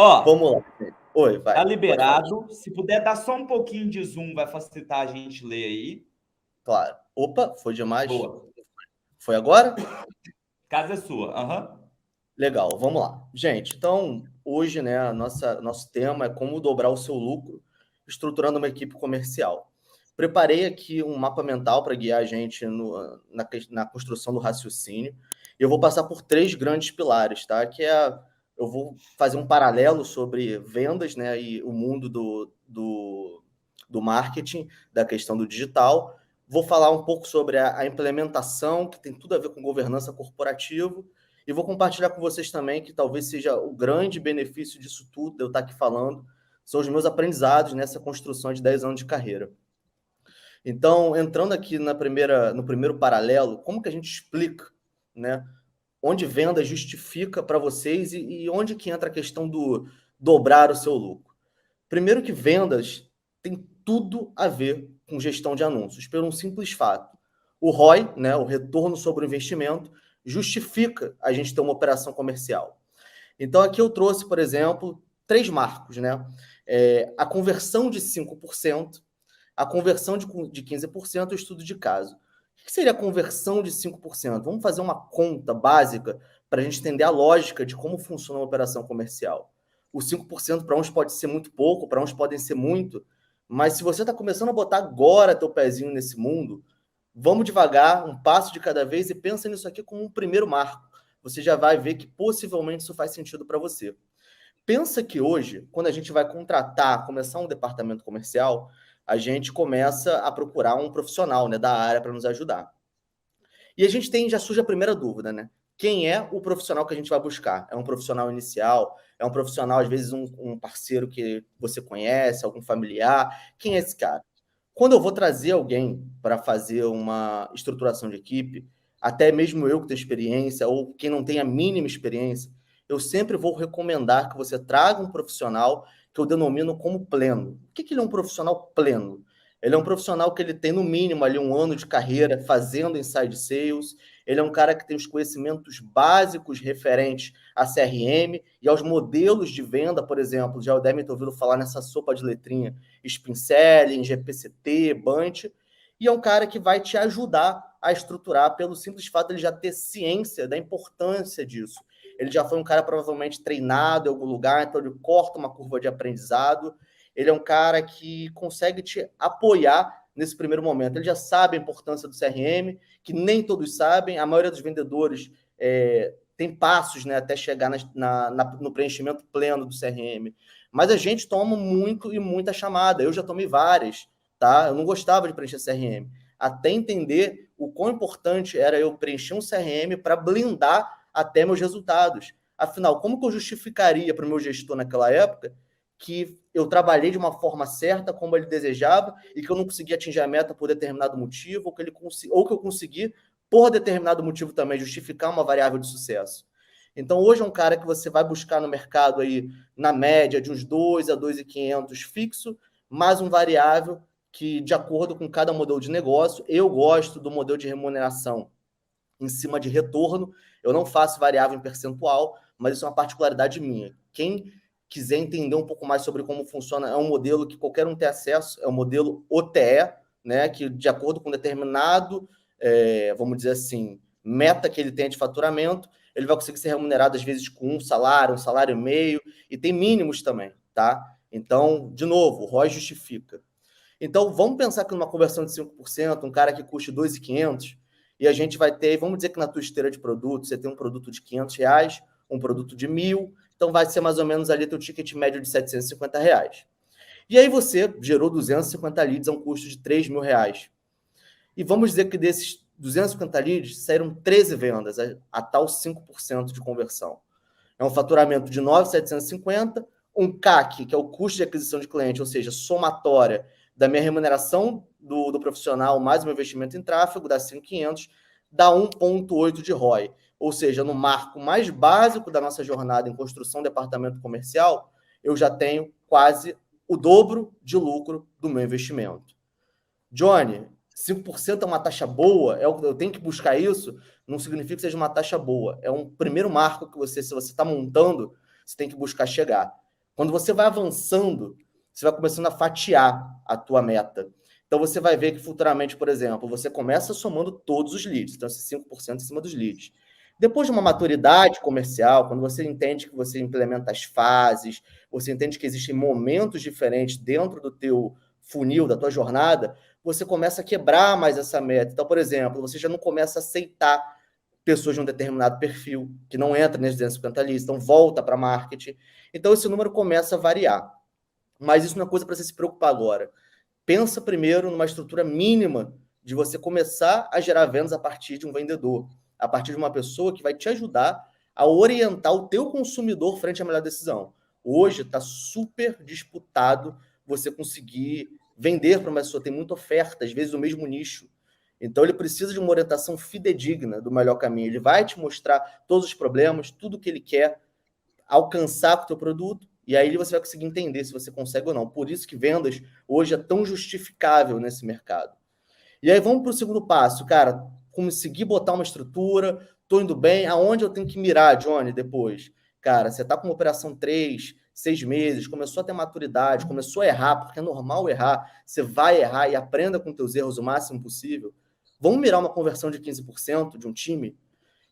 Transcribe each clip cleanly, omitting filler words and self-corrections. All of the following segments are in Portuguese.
Ó, Vamos lá. Oi, tá vai. Pode falar. liberado. Se puder dar só um pouquinho de zoom, vai facilitar a gente ler aí. Claro. Opa, foi demais. Boa. Foi agora? Casa é sua. Aham. Legal, vamos lá. Gente, então, hoje, né, nosso tema é como dobrar o seu lucro estruturando uma equipe comercial. Preparei aqui um mapa mental para guiar a gente na construção do raciocínio. E eu vou passar por três grandes pilares, tá? Eu vou fazer um paralelo sobre vendas, né, e o mundo do marketing, da questão do digital. Vou falar um pouco sobre a implementação, que tem tudo a ver com governança corporativa, e vou compartilhar com vocês também que talvez seja o grande benefício disso tudo, de eu estar aqui falando, são os meus aprendizados nessa construção de 10 anos de carreira. Então, entrando aqui no primeiro paralelo, como que a gente explica, né, onde venda justifica para vocês e onde que entra a questão do dobrar o seu lucro? Primeiro que vendas tem tudo a ver com gestão de anúncios, por um simples fato. O ROI, né, o retorno sobre o investimento, justifica a gente ter uma operação comercial. Então, aqui eu trouxe, por exemplo, três marcos, né? A conversão de 5%, a conversão de 15% e o estudo de caso. O que seria a conversão de 5%? Vamos fazer uma conta básica para a gente entender a lógica de como funciona uma operação comercial. O 5% para uns pode ser muito pouco, para uns podem ser muito, mas se você está começando a botar agora teu pezinho nesse mundo, vamos devagar, um passo de cada vez e pensa nisso aqui como um primeiro marco. Você já vai ver que possivelmente isso faz sentido para você. Pensa que hoje, quando a gente vai contratar, começar um departamento comercial, a gente começa a procurar um profissional, né, da área para nos ajudar. E a gente já surge a primeira dúvida, né? Quem é o profissional que a gente vai buscar? É um profissional inicial? É um profissional, às vezes, um parceiro que você conhece, algum familiar? Quem é esse cara? Quando eu vou trazer alguém para fazer uma estruturação de equipe, até mesmo eu que tenho experiência, ou quem não tem a mínima experiência, eu sempre vou recomendar que você traga um profissional que eu denomino como pleno. O que ele é um profissional pleno? Ele é um profissional que ele tem, no mínimo, ali 1 ano de carreira fazendo inside sales. Ele é um cara que tem os conhecimentos básicos referentes a CRM e aos modelos de venda, por exemplo. Já devem ter ouvido falar nessa sopa de letrinha, Spin Selling, GPCT, Bunch. E é um cara que vai te ajudar a estruturar pelo simples fato de ele já ter ciência da importância disso. Ele já foi um cara provavelmente treinado em algum lugar, então ele corta uma curva de aprendizado. Ele é um cara que consegue te apoiar nesse primeiro momento. Ele já sabe a importância do CRM, que nem todos sabem. A maioria dos vendedores tem passos, né, até chegar no preenchimento pleno do CRM. Mas a gente toma muito e muita chamada. Eu já tomei várias, tá? Eu não gostava de preencher CRM. Até entender o quão importante era eu preencher um CRM para blindar até meus resultados. Afinal, como que eu justificaria para o meu gestor naquela época que eu trabalhei de uma forma certa, como ele desejava, e que eu não consegui atingir a meta por determinado motivo, ou que eu consegui, por determinado motivo também, justificar uma variável de sucesso? Então, hoje é um cara que você vai buscar no mercado aí, na média, de uns 2 a 2.500 fixo, mais um variável que, de acordo com cada modelo de negócio, eu gosto do modelo de remuneração em cima de retorno. Eu não faço variável em percentual, mas isso é uma particularidade minha. Quem quiser entender um pouco mais sobre como funciona, é um modelo que qualquer um tem acesso, é o modelo OTE, né, que de acordo com determinado, vamos dizer assim, meta que ele tem de faturamento, ele vai conseguir ser remunerado às vezes com um salário e meio, e tem mínimos também, tá? Então, de novo, o ROI justifica. Então, vamos pensar que numa conversão de 5%, um cara que custe 2.500, e a gente vai ter, vamos dizer que na tua esteira de produtos, você tem um produto de R$500, um produto de 1.000, então vai ser mais ou menos ali teu ticket médio de R$750. E aí você gerou 250 leads a um custo de R$3.000. E vamos dizer que desses 250 leads saíram 13 vendas, a tal 5% de conversão. É um faturamento de 9.750, um CAC, que é o custo de aquisição de cliente, ou seja, somatória da minha remuneração do profissional mais o meu investimento em tráfego, dá 5.500, dá 1,8 de ROI. Ou seja, no marco mais básico da nossa jornada em construção de departamento comercial, eu já tenho quase o dobro de lucro do meu investimento. Johnny, 5% é uma taxa boa? Eu tenho que buscar isso? Não significa que seja uma taxa boa. É um primeiro marco que você, se você está montando, você tem que buscar chegar. Quando você vai avançando, você vai começando a fatiar a tua meta. Então, você vai ver que futuramente, por exemplo, você começa somando todos os leads, então, esse 5% em cima dos leads. Depois de uma maturidade comercial, quando você entende que você implementa as fases, você entende que existem momentos diferentes dentro do teu funil, da tua jornada, você começa a quebrar mais essa meta. Então, por exemplo, você já não começa a aceitar pessoas de um determinado perfil, que não entra nesses 250 leads, então volta para marketing. Então, esse número começa a variar. Mas isso não é coisa para você se preocupar agora. Pensa primeiro numa estrutura mínima de você começar a gerar vendas a partir de um vendedor, a partir de uma pessoa que vai te ajudar a orientar o teu consumidor frente à melhor decisão. Hoje está super disputado você conseguir vender para uma pessoa, tem muita oferta, às vezes o mesmo nicho. Então ele precisa de uma orientação fidedigna do melhor caminho. Ele vai te mostrar todos os problemas, tudo que ele quer alcançar com o teu produto, e aí você vai conseguir entender se você consegue ou não. Por isso que vendas hoje é tão justificável nesse mercado. E aí vamos para o segundo passo, cara, conseguir botar uma estrutura, tô indo bem, aonde eu tenho que mirar, Johnny, depois? Cara, você tá com uma operação 3, 6 meses, começou a ter maturidade, começou a errar, porque é normal errar, você vai errar e aprenda com teus erros o máximo possível. Vamos mirar uma conversão de 15% de um time?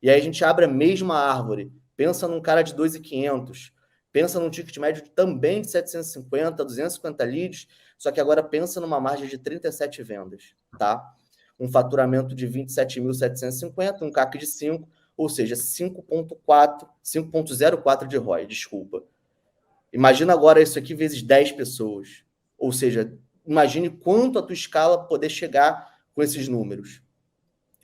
E aí a gente abre a mesma árvore. Pensa num cara de 2.500, pensa num ticket médio também de 750, 250 leads, só que agora pensa numa margem de 37 vendas, tá? Um faturamento de 27.750, um CAC de 5, ou seja, 5.04 de ROI, desculpa. Imagina agora isso aqui vezes 10 pessoas. Ou seja, imagine quanto a tua escala poder chegar com esses números.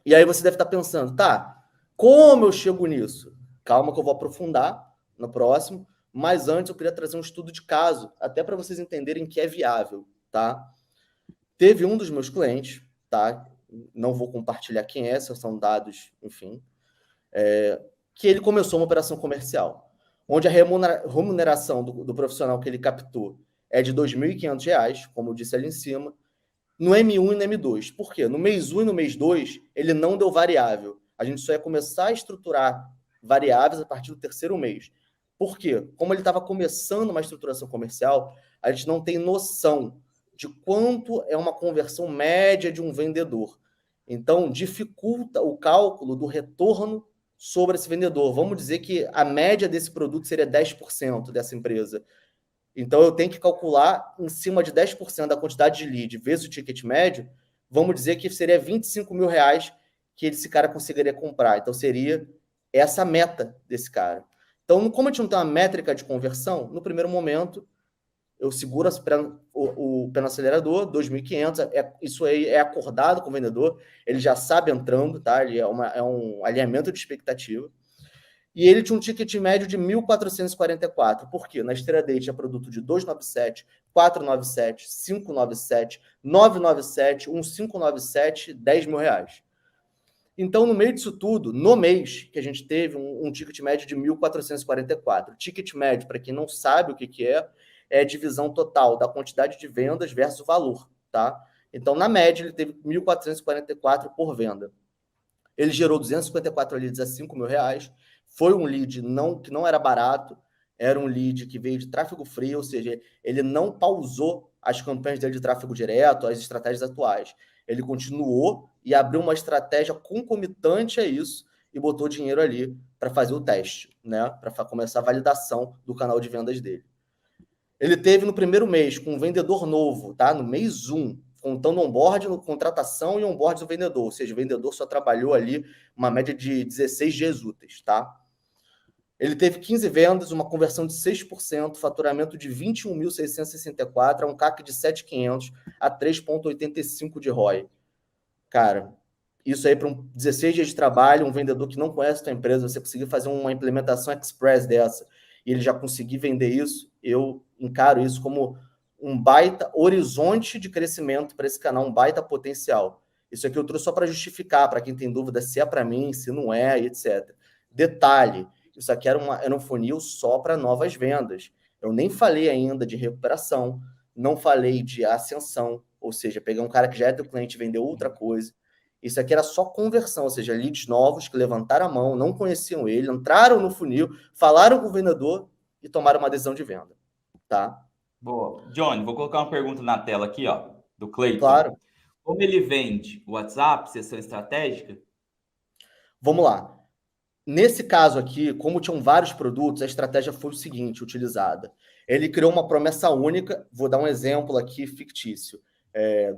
E aí você deve estar pensando, tá, como eu chego nisso? Calma que eu vou aprofundar no próximo, mas antes eu queria trazer um estudo de caso, até para vocês entenderem que é viável, tá? Teve um dos meus clientes, tá? Não vou compartilhar quem é, são dados, enfim, que ele começou uma operação comercial, onde a remuneração do profissional que ele captou é de R$ 2.500, como eu disse ali em cima, no M1 e no M2. Por quê? No mês 1 e no mês 2, ele não deu variável. A gente só ia começar a estruturar variáveis a partir do terceiro mês. Por quê? Como ele estava começando uma estruturação comercial, a gente não tem noção de quanto é uma conversão média de um vendedor. Então, dificulta o cálculo do retorno sobre esse vendedor. Vamos dizer que a média desse produto seria 10% dessa empresa. Então, eu tenho que calcular em cima de 10% da quantidade de lead vezes o ticket médio, vamos dizer que seria R$ 25.000 que esse cara conseguiria comprar. Então, seria essa a meta desse cara. Então, como a gente não tem uma métrica de conversão, no primeiro momento, eu seguro o pé no acelerador, 2.500, isso aí é acordado com o vendedor, ele já sabe entrando, tá? Ele é um alinhamento de expectativa. E ele tinha um ticket médio de 1.444. Por quê? Na esteira dele tinha produto de 297, 497, 597, 997, 1597, R$ 10.000. Então, no meio disso tudo, no mês que a gente teve um ticket médio de 1.444. Ticket médio, para quem não sabe o que é a divisão total da quantidade de vendas versus o valor, tá? Então, na média, ele teve 1.444 por venda. Ele gerou 254 leads a R$ 5.000. Foi um lead que não era barato, era um lead que veio de tráfego frio, ou seja, ele não pausou as campanhas dele de tráfego direto, as estratégias atuais. Ele continuou e abriu uma estratégia concomitante a isso e botou dinheiro ali para fazer o teste, né? Para começar a validação do canal de vendas dele. Ele teve no primeiro mês, com um vendedor novo, tá? No mês 1, contando onboard, contratação e onboard do vendedor. Ou seja, o vendedor só trabalhou ali uma média de 16 dias úteis, tá? Ele teve 15 vendas, uma conversão de 6%, faturamento de 21.664, um CAC de 7.500 a 3,85 de ROI. Cara, isso aí para 16 dias de trabalho, um vendedor que não conhece a tua empresa, você conseguir fazer uma implementação express dessa e ele já conseguir vender isso, eu encaro isso como um baita horizonte de crescimento para esse canal, um baita potencial. Isso aqui eu trouxe só para justificar, para quem tem dúvida se é para mim, se não é, etc. Detalhe, isso aqui era um funil só para novas vendas. Eu nem falei ainda de recuperação, não falei de ascensão, ou seja, pegar um cara que já é teu cliente e vender outra coisa. Isso aqui era só conversão, ou seja, leads novos que levantaram a mão, não conheciam ele, entraram no funil, falaram com o vendedor e tomaram uma decisão de venda. tá? Boa. Johnny, vou colocar uma pergunta na tela aqui, ó, do Cleiton. Claro. Como ele vende o WhatsApp, sessão estratégica? Vamos lá. Nesse caso aqui, como tinham vários produtos, a estratégia foi o seguinte, utilizada. Ele criou uma promessa única, vou dar um exemplo aqui fictício.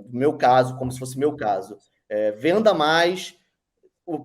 Meu caso, como se fosse meu caso. Venda mais,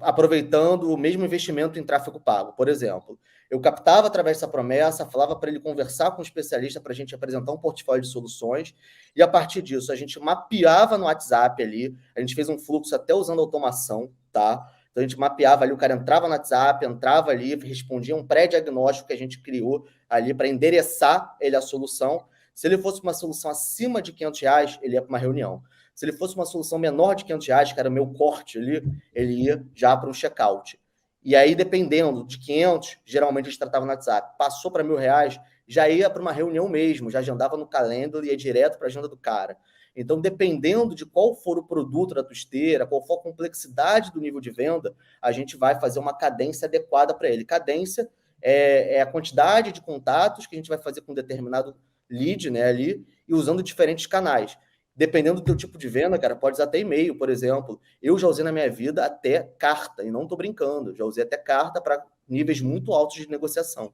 aproveitando o mesmo investimento em tráfego pago. Por exemplo, eu captava através dessa promessa, falava para ele conversar com um especialista para a gente apresentar um portfólio de soluções, e a partir disso a gente mapeava no WhatsApp ali, a gente fez um fluxo até usando automação, tá? Então a gente mapeava ali, o cara entrava no WhatsApp, entrava ali, respondia um pré-diagnóstico que a gente criou ali para endereçar ele a solução. Se ele fosse uma solução acima de R$ 500, ele ia para uma reunião. Se ele fosse uma solução menor de R$ 500, que era o meu corte ali, ele ia já para um checkout. E aí, dependendo de 500, geralmente a gente tratava no WhatsApp. Passou para R$ 1.000, já ia para uma reunião mesmo, já agendava no calendário e ia direto para a agenda do cara. Então, dependendo de qual for o produto da tua esteira, qual for a complexidade do nível de venda, a gente vai fazer uma cadência adequada para ele. Cadência é a quantidade de contatos que a gente vai fazer com um determinado lead, né, ali, e usando diferentes canais. Dependendo do teu tipo de venda, cara, pode usar até e-mail, por exemplo. Eu já usei na minha vida até carta, e não tô brincando. Já usei até carta para níveis muito altos de negociação.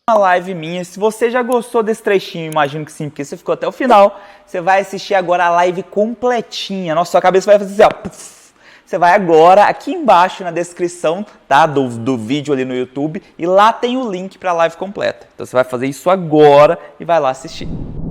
Uma live minha, se você já gostou desse trechinho, imagino que sim, porque você ficou até o final, você vai assistir agora a live completinha. Nossa, sua cabeça vai fazer assim, ó. Puff. Você vai agora aqui embaixo na descrição, tá, do vídeo ali no YouTube, e lá tem o link para a live completa. Então você vai fazer isso agora e vai lá assistir.